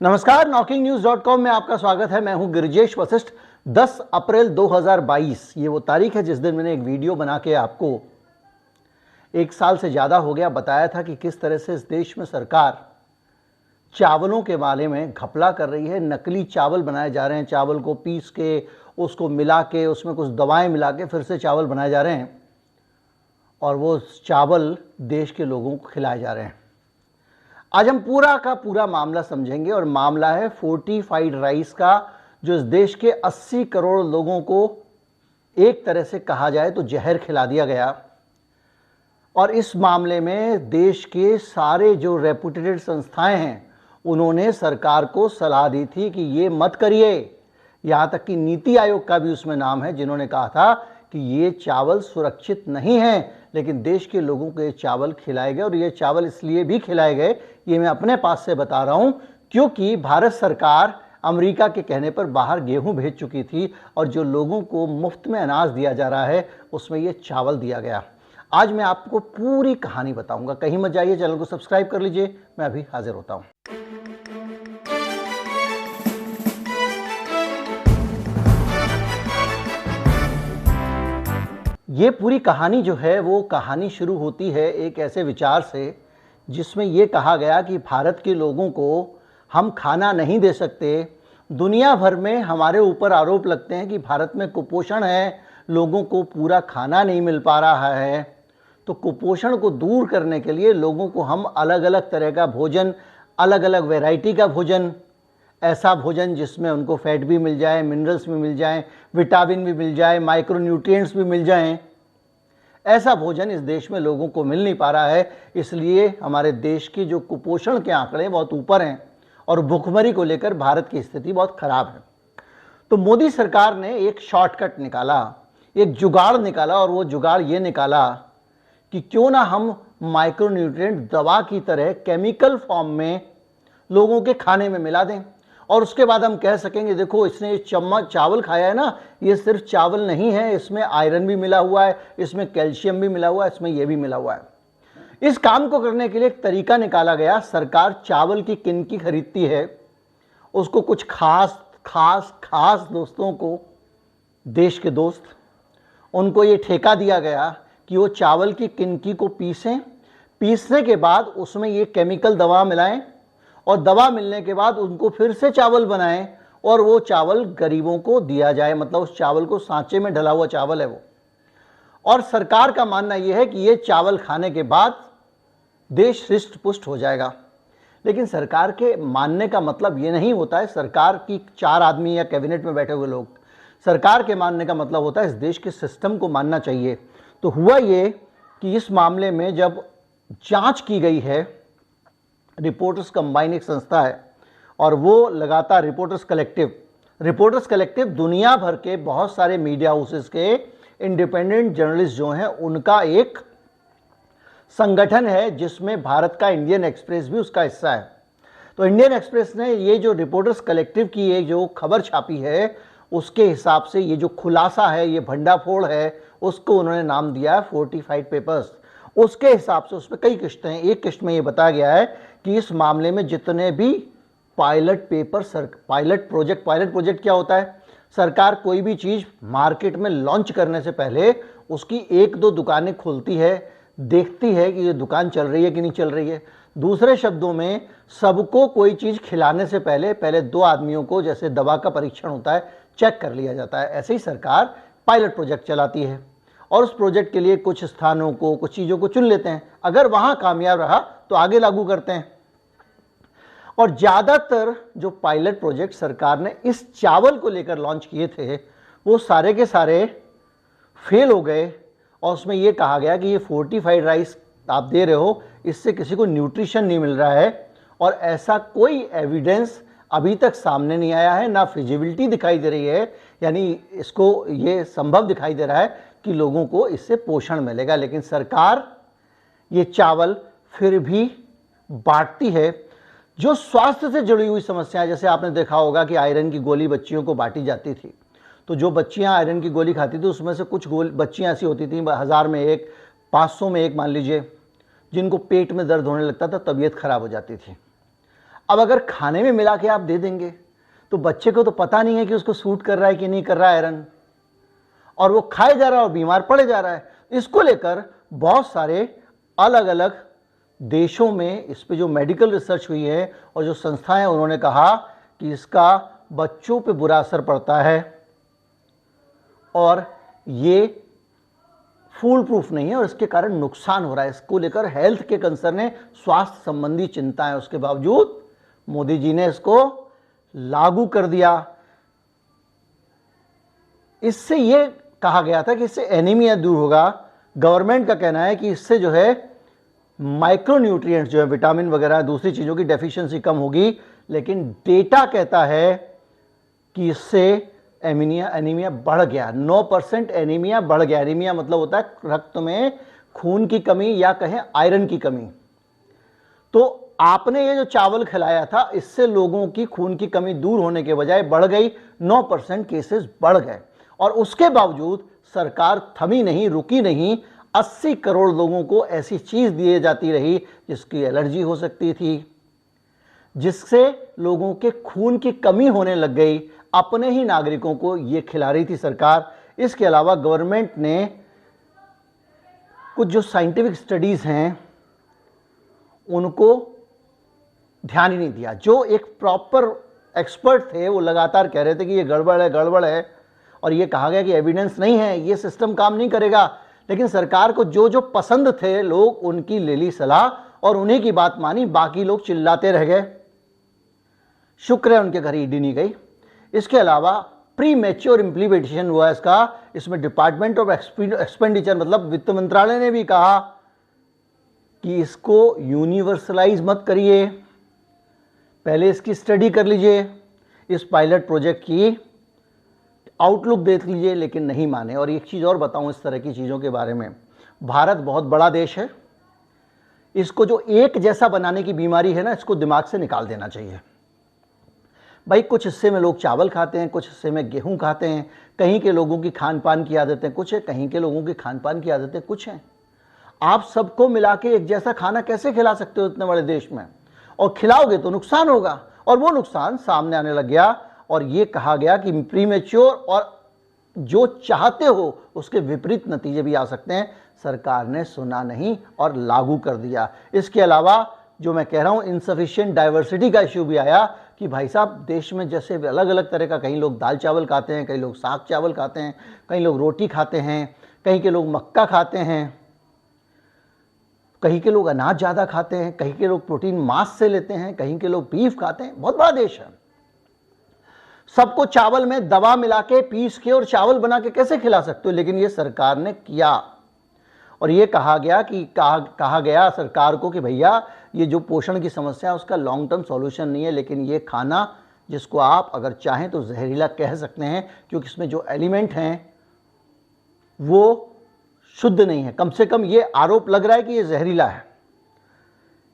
नमस्कार, knocking-news.com में आपका स्वागत है। मैं हूं गिरिजेश वशिष्ठ। 10 अप्रैल 2022 ये वो तारीख है जिस दिन मैंने एक वीडियो बना के आपको 1 साल से ज़्यादा हो गया बताया था कि किस तरह से इस देश में सरकार चावलों के बारे में घपला कर रही है। नकली चावल बनाए जा रहे हैं, चावल को पीस के उसको मिला के उसमें कुछ दवाएं मिला के फिर से चावल बनाए जा रहे हैं और वो चावल देश के लोगों को खिलाए जा रहे हैं। आज हम पूरा का पूरा मामला समझेंगे और मामला है फोर्टिफाइड राइस का, जो इस देश के 80 करोड़ लोगों को एक तरह से कहा जाए तो जहर खिला दिया गया। और इस मामले में देश के सारे जो रेपुटेड संस्थाएं हैं उन्होंने सरकार को सलाह दी थी कि ये मत करिए। यहाँ तक कि नीति आयोग का भी उसमें नाम है, जिन्होंने कहा था कि ये चावल सुरक्षित नहीं है, लेकिन देश के लोगों को ये चावल खिलाए गए। और ये चावल इसलिए भी खिलाए गए, ये मैं अपने पास से बता रहा हूँ, क्योंकि भारत सरकार अमेरिका के कहने पर बाहर गेहूं भेज चुकी थी और जो लोगों को मुफ्त में अनाज दिया जा रहा है उसमें ये चावल दिया गया। आज मैं आपको पूरी कहानी बताऊंगा, कहीं मत जाइए, चैनल को सब्सक्राइब कर लीजिए। मैं अभी हाजिर होता हूँ। ये पूरी कहानी जो है वो कहानी शुरू होती है एक ऐसे विचार से जिसमें ये कहा गया कि भारत के लोगों को हम खाना नहीं दे सकते। दुनिया भर में हमारे ऊपर आरोप लगते हैं कि भारत में कुपोषण है, लोगों को पूरा खाना नहीं मिल पा रहा है। तो कुपोषण को दूर करने के लिए लोगों को हम अलग अलग तरह का भोजन, अलग अलग वैरायटी का भोजन, ऐसा भोजन जिसमें उनको फैट भी मिल जाए, मिनरल्स भी मिल जाएं, विटामिन भी मिल जाए, माइक्रो न्यूट्रिएंट्स भी मिल जाएं, ऐसा भोजन इस देश में लोगों को मिल नहीं पा रहा है। इसलिए हमारे देश के जो कुपोषण के आंकड़े बहुत ऊपर हैं और भुखमरी को लेकर भारत की स्थिति बहुत खराब है। तो मोदी सरकार ने एक शॉर्टकट निकाला, एक जुगाड़ निकाला, और वो जुगाड़ ये निकाला कि क्यों ना हम माइक्रो न्यूट्रिएंट दवा की तरह केमिकल फॉर्म में लोगों के खाने में मिला दें और उसके बाद हम कह सकेंगे देखो इसने ये चम्मच चावल खाया है ना, ये सिर्फ चावल नहीं है, इसमें आयरन भी मिला हुआ है, इसमें कैल्शियम भी मिला हुआ है, इसमें ये भी मिला हुआ है। इस काम को करने के लिए एक तरीका निकाला गया। सरकार चावल की किनकी खरीदती है, उसको कुछ खास खास खास दोस्तों को, देश के दोस्त, उनको ये ठेका दिया गया कि वो चावल की किनकी को पीसें, पीसने के बाद उसमें ये केमिकल दवा मिलाएं और दवा मिलने के बाद उनको फिर से चावल बनाएं और वो चावल गरीबों को दिया जाए। मतलब उस चावल को सांचे में ढला हुआ चावल है वो। और सरकार का मानना यह है कि ये चावल खाने के बाद देश हृष्ट पुष्ट हो जाएगा। लेकिन सरकार के मानने का मतलब ये नहीं होता है, सरकार की 4 आदमी या कैबिनेट में बैठे हुए लोग, सरकार के मानने का मतलब होता है इस देश के सिस्टम को मानना चाहिए। तो हुआ ये कि इस मामले में जब जांच की गई है, रिपोर्टर्स कंबाइन एक संस्था है और वो लगातार रिपोर्टर्स कलेक्टिव दुनिया भर के बहुत सारे मीडिया हाउसेस के इंडिपेंडेंट जर्नलिस्ट जो हैं उनका एक संगठन है, जिसमें भारत का इंडियन एक्सप्रेस भी उसका हिस्सा है। तो इंडियन एक्सप्रेस ने ये जो रिपोर्टर्स कलेक्टिव की एक जो खबर छापी है, उसके हिसाब से ये जो खुलासा है, ये भंडाफोड़ है, उसको उन्होंने नाम दिया है फोर्टिफाइड पेपर्स। उसके हिसाब से उसमें कई किस्तें हैं। एक किस्त में ये बताया गया है कि इस मामले में जितने भी पायलट प्रोजेक्ट क्या होता है, सरकार कोई भी चीज़ मार्केट में लॉन्च करने से पहले उसकी 1-2 दुकानें खोलती है, देखती है कि ये दुकान चल रही है कि नहीं चल रही है। दूसरे शब्दों में, सबको कोई चीज़ खिलाने से पहले 2 आदमियों को, जैसे दवा का परीक्षण होता है, चेक कर लिया जाता है। ऐसे ही सरकार पायलट प्रोजेक्ट चलाती है और उस प्रोजेक्ट के लिए कुछ स्थानों को, कुछ चीज़ों को चुन लेते हैं। अगर वहाँ कामयाब रहा तो आगे लागू करते हैं। और ज़्यादातर जो पायलट प्रोजेक्ट सरकार ने इस चावल को लेकर लॉन्च किए थे, वो सारे के सारे फेल हो गए। और उसमें ये कहा गया कि ये फोर्टिफाइड राइस आप दे रहे हो, इससे किसी को न्यूट्रिशन नहीं मिल रहा है। और ऐसा कोई एविडेंस अभी तक सामने नहीं आया है, ना फिजिबिलिटी दिखाई दे रही है, यानी इसको ये संभव दिखाई दे रहा है कि लोगों को इससे पोषण मिलेगा। लेकिन सरकार ये चावल फिर भी बांटती है। जो स्वास्थ्य से जुड़ी हुई समस्याएं, जैसे आपने देखा होगा कि आयरन की गोली बच्चियों को बांटी जाती थी, तो जो बच्चियां आयरन की गोली खाती थी उसमें से कुछ बच्चियां ऐसी होती थी, 1000 में एक, 500 में एक मान लीजिए, जिनको पेट में दर्द होने लगता था, तबीयत खराब हो जाती थी। अब अगर खाने में मिला के आप दे देंगे तो बच्चे को तो पता नहीं है कि उसको सूट कर रहा है कि नहीं कर रहा है आयरन, और वो खाए जा रहा है और बीमार पड़े जा रहा है। इसको लेकर बहुत सारे अलग अलग देशों में इस पे जो मेडिकल रिसर्च हुई है और जो संस्थाएं हैं, उन्होंने कहा कि इसका बच्चों पे बुरा असर पड़ता है और ये फूल प्रूफ नहीं है और इसके कारण नुकसान हो रहा है। इसको लेकर हेल्थ के कंसर्न है, स्वास्थ्य संबंधी चिंता है, उसके बावजूद मोदी जी ने इसको लागू कर दिया। इससे ये कहा गया था कि इससे एनीमिया दूर होगा। गवर्नमेंट का कहना है कि इससे जो है माइक्रोन्यूट्रिएंट्स जो है विटामिन वगैरह दूसरी चीजों की डेफिशिएंसी कम होगी, लेकिन डेटा कहता है कि इससे एनीमिया बढ़ गया। 9% एनीमिया बढ़ गया। एनीमिया मतलब होता है रक्त में खून की कमी या कहें आयरन की कमी। तो आपने ये जो चावल खिलाया था इससे लोगों की खून की कमी दूर होने के बजाय बढ़ गई, 9% केसेस बढ़ गए। और उसके बावजूद सरकार थमी नहीं, रुकी नहीं। 80 करोड़ लोगों को ऐसी चीज दी जाती रही जिसकी एलर्जी हो सकती थी, जिससे लोगों के खून की कमी होने लग गई। अपने ही नागरिकों को यह खिला रही थी सरकार। इसके अलावा गवर्नमेंट ने कुछ जो साइंटिफिक स्टडीज हैं उनको ध्यान ही नहीं दिया। जो एक प्रॉपर एक्सपर्ट थे वो लगातार कह रहे थे कि ये गड़बड़ है, गड़बड़ है, और ये कहा गया कि एविडेंस नहीं है, ये सिस्टम काम नहीं करेगा। लेकिन सरकार को जो जो पसंद थे लोग उनकी ले ली सलाह और उन्हीं की बात मानी, बाकी लोग चिल्लाते रह गए। शुक्र है उनके घर ईडी नहीं गई। इसके अलावा प्री मैच्योर इम्प्लीमेंटेशन हुआ इसका। इसमें डिपार्टमेंट ऑफ एक्सपेंडिचर मतलब वित्त मंत्रालय ने भी कहा कि इसको यूनिवर्सलाइज मत करिए, पहले इसकी स्टडी कर लीजिए, इस पायलट प्रोजेक्ट की आउटलुक देख लीजिए, लेकिन नहीं माने। और एक चीज़ और बताऊं इस तरह की चीज़ों के बारे में, भारत बहुत बड़ा देश है, इसको जो एक जैसा बनाने की बीमारी है ना, इसको दिमाग से निकाल देना चाहिए। भाई कुछ हिस्से में लोग चावल खाते हैं, कुछ हिस्से में गेहूं खाते हैं, कहीं के लोगों की खान पान की आदतें कुछ है, कहीं के लोगों की खान पान की आदतें कुछ हैं। आप सबको मिला के एक जैसा खाना कैसे खिला सकते हो इतने बड़े देश में? और खिलाओगे तो नुकसान होगा, और वो नुकसान सामने आने लग गया। और ये कहा गया कि प्रीमेच्योर और जो चाहते हो उसके विपरीत नतीजे भी आ सकते हैं। सरकार ने सुना नहीं और लागू कर दिया। इसके अलावा जो मैं कह रहा हूं इनसफिशिएंट डाइवर्सिटी का इश्यू भी आया कि भाई साहब देश में जैसे अलग अलग तरह का, कहीं लोग दाल चावल खाते हैं, कई लोग साग चावल खाते हैं, कई लोग रोटी खाते हैं, कहीं के लोग मक्का खाते हैं, कहीं के लोग अनाज ज़्यादा खाते हैं, कहीं के लोग प्रोटीन मांस से लेते हैं, कहीं के लोग बीफ खाते हैं। बहुत बड़ा देश है। सबको चावल में दवा मिला के पीस के और चावल बना के कैसे खिला सकते हो? लेकिन ये सरकार ने किया और ये कहा गया सरकार को कि भैया ये जो पोषण की समस्या है उसका लॉन्ग टर्म सॉल्यूशन नहीं है, लेकिन ये खाना जिसको आप अगर चाहें तो जहरीला कह सकते हैं, क्योंकि इसमें जो एलिमेंट हैं वो शुद्ध नहीं है। कम से कम ये आरोप लग रहा है कि ये जहरीला है।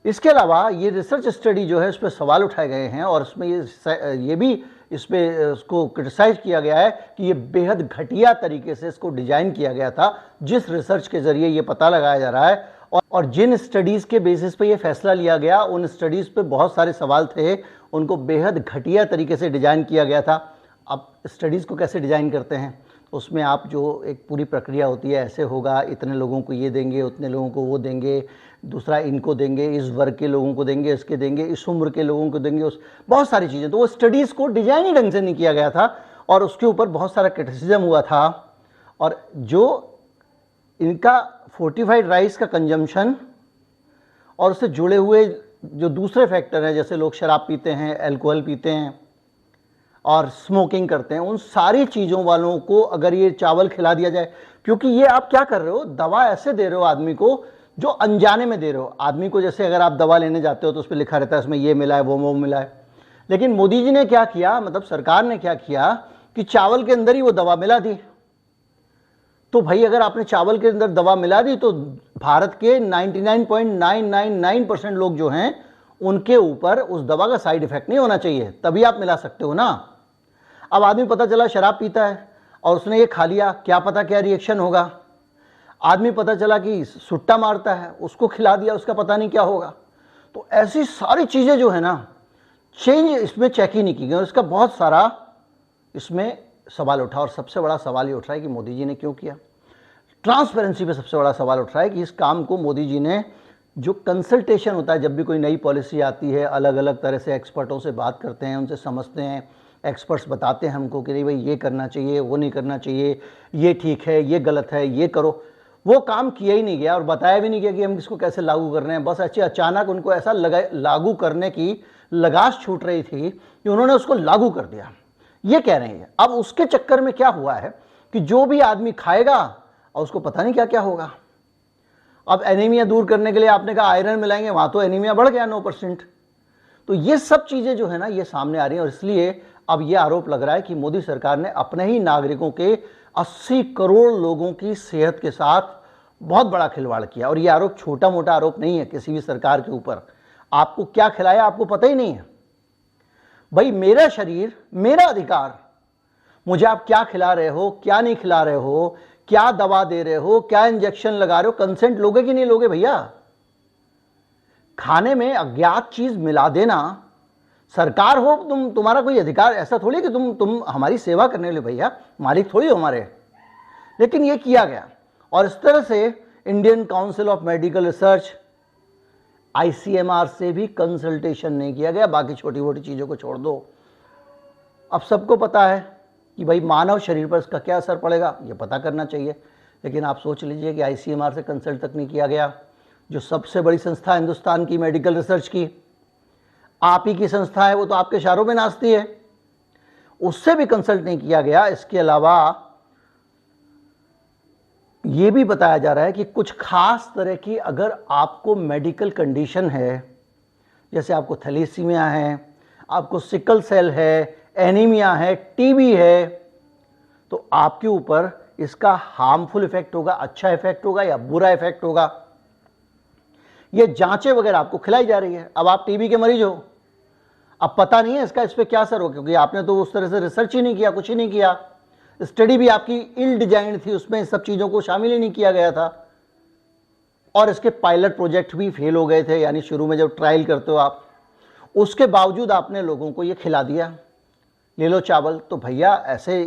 इसके अलावा ये रिसर्च स्टडी जो है उस पर सवाल उठाए गए हैं और उसमें ये भी इस पर उसको क्रिटिसाइज किया गया है कि ये बेहद घटिया तरीके से इसको डिजाइन किया गया था। जिस रिसर्च के जरिए ये पता लगाया जा रहा है और जिन स्टडीज़ के बेसिस पे ये फैसला लिया गया, उन स्टडीज़ पे बहुत सारे सवाल थे, उनको बेहद घटिया तरीके से डिजाइन किया गया था। अब स्टडीज़ को कैसे डिजाइन करते हैं, उसमें आप जो एक पूरी प्रक्रिया होती है, ऐसे होगा, इतने लोगों को ये देंगे, उतने लोगों को वो देंगे, दूसरा इनको देंगे, इस वर्ग के लोगों को देंगे, इसके देंगे, इस उम्र के लोगों को देंगे, उस बहुत सारी चीज़ें। तो वो स्टडीज़ को डिजाइन ही ढंग से नहीं किया गया था और उसके ऊपर बहुत सारा क्रिटिसिज्म हुआ था। और जो इनका फोर्टिफाइड राइस का कंजम्पशन और उससे जुड़े हुए जो दूसरे फैक्टर हैं, जैसे लोग शराब पीते हैं, अल्कोहल पीते हैं और स्मोकिंग करते हैं, उन सारी चीज़ों वालों को अगर ये चावल खिला दिया जाए, क्योंकि ये आप क्या कर रहे हो, दवा ऐसे दे रहे हो आदमी को जो अनजाने में दे रहे हो आदमी को। जैसे अगर आप दवा लेने जाते हो तो उस पर लिखा रहता है इसमें ये मिला है, वो मिला है। लेकिन मोदी जी ने क्या किया, मतलब सरकार ने क्या किया कि चावल के अंदर ही वो दवा मिला दी। तो भाई अगर आपने चावल के अंदर दवा मिला दी तो भारत के 99.999% लोग जो हैं उनके ऊपर उस दवा का साइड इफेक्ट नहीं होना चाहिए, तभी आप मिला सकते हो ना। अब आदमी पता चला शराब पीता है और उसने ये खा लिया, क्या पता क्या रिएक्शन होगा। आदमी पता चला कि सुट्टा मारता है, उसको खिला दिया, उसका पता नहीं क्या होगा। तो ऐसी सारी चीज़ें जो है ना, चेंज इसमें चेक ही नहीं की गई और इसका बहुत सारा इसमें सवाल उठा। और सबसे बड़ा सवाल ये उठ रहा है कि मोदी जी ने क्यों किया। ट्रांसपेरेंसी पे सबसे बड़ा सवाल उठ रहा है कि इस काम को मोदी जी ने, जो कंसल्टेशन होता है जब भी कोई नई पॉलिसी आती है, अलग अलग तरह से एक्सपर्टों से बात करते हैं, उनसे समझते हैं, एक्सपर्ट्स बताते हैं हमको कि नहीं भाई ये करना चाहिए, वो नहीं करना चाहिए, ये ठीक है, ये गलत है, ये करो, वो काम किया ही नहीं गया और बताया भी नहीं गया कि हम इसको कैसे लागू कर रहे हैं। बस अच्छे अचानक उनको ऐसा लागू करने की लगाश छूट रही थी कि उन्होंने उसको लागू कर दिया, ये कह रहे हैं। अब उसके चक्कर में क्या हुआ है कि जो भी आदमी खाएगा और उसको पता नहीं क्या क्या होगा। अब एनीमिया दूर करने के लिए आपने कहा आयरन मिलाएंगे, वहां तो एनीमिया बढ़ गया 9%। तो ये सब चीजें जो है ना ये सामने आ रही हैं और इसलिए अब ये आरोप लग रहा है कि मोदी सरकार ने अपने ही नागरिकों के 80 करोड़ लोगों की सेहत के साथ बहुत बड़ा खिलवाड़ किया। और ये आरोप छोटा मोटा आरोप नहीं है किसी भी सरकार के ऊपर। आपको क्या खिलाया आपको पता ही नहीं है। भाई मेरा शरीर, मेरा अधिकार, मुझे आप क्या खिला रहे हो, क्या नहीं खिला रहे हो, क्या दवा दे रहे हो, क्या इंजेक्शन लगा रहे हो, कंसेंट लोगे कि नहीं लोगे भैया। खाने में अज्ञात चीज मिला देना, सरकार हो तुम्हारा कोई अधिकार ऐसा थोड़ी कि तुम हमारी सेवा करने वाले भैया, मालिक थोड़ी हो हमारे। लेकिन ये किया गया और इस तरह से Indian council of medical research, ICMR से भी कंसल्टेशन नहीं किया गया। बाकी छोटी मोटी चीजों को छोड़ दो। अब सबको पता है कि भाई मानव शरीर पर इसका क्या असर पड़ेगा, ये पता करना चाहिए। लेकिन आप सोच लीजिए कि आईसीएमआर से कंसल्ट तक नहीं किया गया, जो सबसे बड़ी संस्था हिंदुस्तान की मेडिकल रिसर्च की, आप ही की संस्था है, वो तो आपके इशारों में नाचती है, उससे भी कंसल्ट नहीं किया गया। इसके अलावा ये भी बताया जा रहा है कि कुछ खास तरह की अगर आपको मेडिकल कंडीशन है, जैसे आपको थैलेसीमिया है, आपको सिकल सेल है, एनीमिया है, टीबी है, तो आपके ऊपर इसका हार्मफुल इफेक्ट होगा, अच्छा इफेक्ट होगा या बुरा इफेक्ट होगा। ये जांचें वगैरह आपको खिलाई जा रही है। अब आप टीबी के मरीज हो, अब पता नहीं है इसका इस पर क्या असर हो, क्योंकि आपने तो उस तरह से रिसर्च ही नहीं किया, कुछ ही नहीं किया। स्टडी भी आपकी इल डिजाइन थी, उसमें सब चीजों को शामिल ही नहीं किया गया था और इसके पायलट प्रोजेक्ट भी फेल हो गए थे। यानी शुरू में जब ट्रायल करते हो आप, उसके बावजूद आपने लोगों को ये खिला दिया, ले लो चावल। तो भैया ऐसे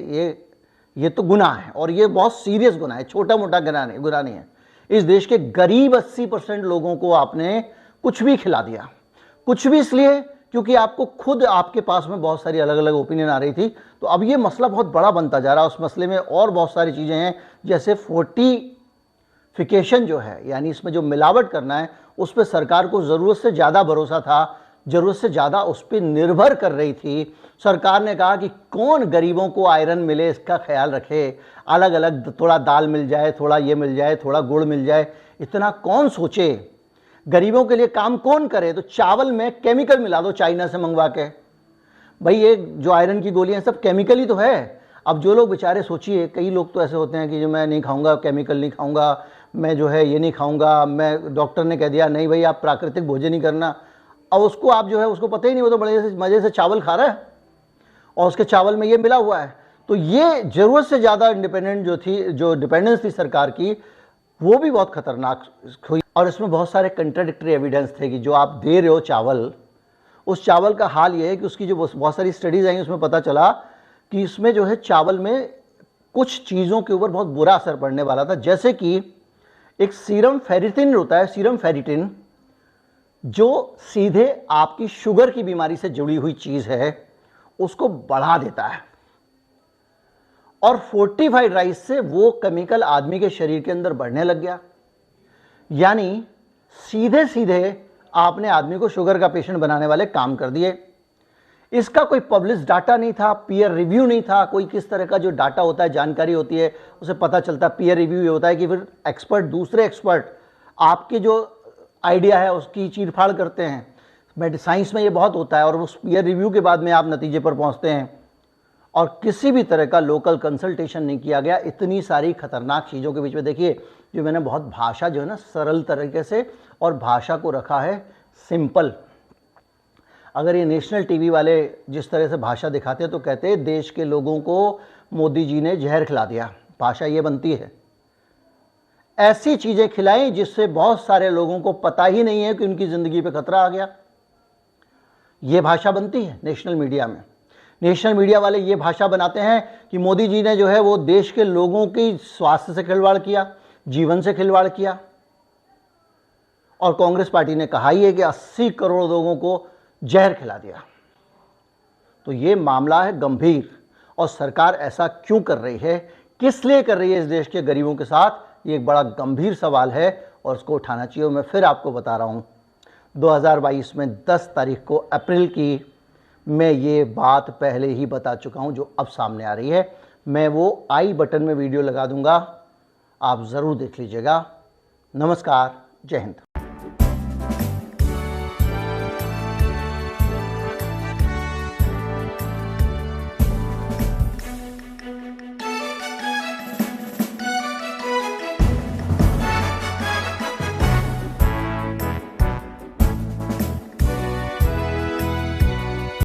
ये तो गुनाह है और ये बहुत सीरियस गुनाह है, छोटा मोटा गुनाह नहीं है। इस देश के गरीब 80% लोगों को आपने कुछ भी खिला दिया। कुछ भी इसलिए क्योंकि आपको खुद आपके पास में बहुत सारी अलग अलग ओपिनियन आ रही थी। तो अब ये मसला बहुत बड़ा बनता जा रहा है। उस मसले में और बहुत सारी चीज़ें हैं, जैसे फोर्टिफिकेशन जो है, यानी इसमें जो मिलावट करना है, उस पर सरकार को ज़रूरत से ज़्यादा भरोसा था, ज़रूरत से ज़्यादा उस पर निर्भर कर रही थी। सरकार ने कहा कि कौन गरीबों को आयरन मिले इसका ख्याल रखे, अलग अलग थोड़ा दाल मिल जाए, थोड़ा ये मिल जाए, थोड़ा गुड़ मिल जाए, इतना कौन सोचे, गरीबों के लिए काम कौन करे। तो चावल में केमिकल मिला दो चाइना से मंगवा के। भाई ये जो आयरन की गोलियां सब केमिकल ही तो है। अब जो लोग बेचारे, सोचिए कई लोग तो ऐसे होते हैं कि जो मैं नहीं खाऊंगा, केमिकल नहीं खाऊंगा, मैं जो है ये नहीं खाऊंगा, मैं डॉक्टर ने कह दिया नहीं भाई आप प्राकृतिक भोजन ही करना। अब उसको आप जो है उसको पता ही नहीं, वो तो बड़े मज़े से चावल खा रहा है और उसके चावल में ये मिला हुआ है। तो ये ज़रूरत से ज़्यादा इंडिपेंडेंट जो डिपेंडेंस थी सरकार की, वो भी बहुत खतरनाक हुई। और इसमें बहुत सारे कंट्राडिक्टरी एविडेंस थे कि जो आप दे रहे हो चावल, उस चावल का हाल ये है कि उसकी जो बहुत सारी स्टडीज़ आई उसमें पता चला कि इसमें जो है चावल में कुछ चीज़ों के ऊपर बहुत बुरा असर पड़ने वाला था। जैसे कि एक सीरम फेरिटिन होता है, सीरम फेरिटिन, जो सीधे आपकी शुगर की बीमारी से जुड़ी हुई चीज़ है, उसको बढ़ा देता है। और फोर्टिफाइड राइस से वो केमिकल आदमी के शरीर के अंदर बढ़ने लग गया। यानी सीधे सीधे आपने आदमी को शुगर का पेशेंट बनाने वाले काम कर दिए। इसका कोई पब्लिश डाटा नहीं था, पीयर रिव्यू नहीं था। कोई किस तरह का जो डाटा होता है, जानकारी होती है, उसे पता चलता है। पीयर रिव्यू ये होता है कि फिर एक्सपर्ट, दूसरे एक्सपर्ट आपके जो आइडिया है उसकी चीरफाड़ करते हैं। साइंस में ये बहुत होता है और उस पीयर रिव्यू के बाद में आप नतीजे पर पहुंचते हैं। और किसी भी तरह का लोकल कंसल्टेशन नहीं किया गया। इतनी सारी खतरनाक चीज़ों के बीच में देखिए, जो मैंने बहुत भाषा जो है ना सरल तरीके से और भाषा को रखा है सिंपल। अगर ये नेशनल टीवी वाले जिस तरह से भाषा दिखाते हैं तो कहते हैं देश के लोगों को मोदी जी ने जहर खिला दिया। भाषा ये बनती है, ऐसी चीज़ें खिलाएं जिससे बहुत सारे लोगों को पता ही नहीं है कि उनकी ज़िंदगी पे खतरा आ गया। ये भाषा बनती है नेशनल मीडिया में। नेशनल मीडिया वाले ये भाषा बनाते हैं कि मोदी जी ने जो है वो देश के लोगों की स्वास्थ्य से खिलवाड़ किया, जीवन से खिलवाड़ किया। और कांग्रेस पार्टी ने कहा ही है कि 80 करोड़ लोगों को जहर खिला दिया। तो ये मामला है गंभीर, और सरकार ऐसा क्यों कर रही है, किस लिए कर रही है इस देश के गरीबों के साथ, ये एक बड़ा गंभीर सवाल है और उसको उठाना चाहिए। मैं फिर आपको बता रहा हूँ 2022 में 10 तारीख को अप्रैल की मैं ये बात पहले ही बता चुका हूँ जो अब सामने आ रही है। मैं वो आई बटन में वीडियो लगा दूंगा, आप ज़रूर देख लीजिएगा। नमस्कार, जय हिंद।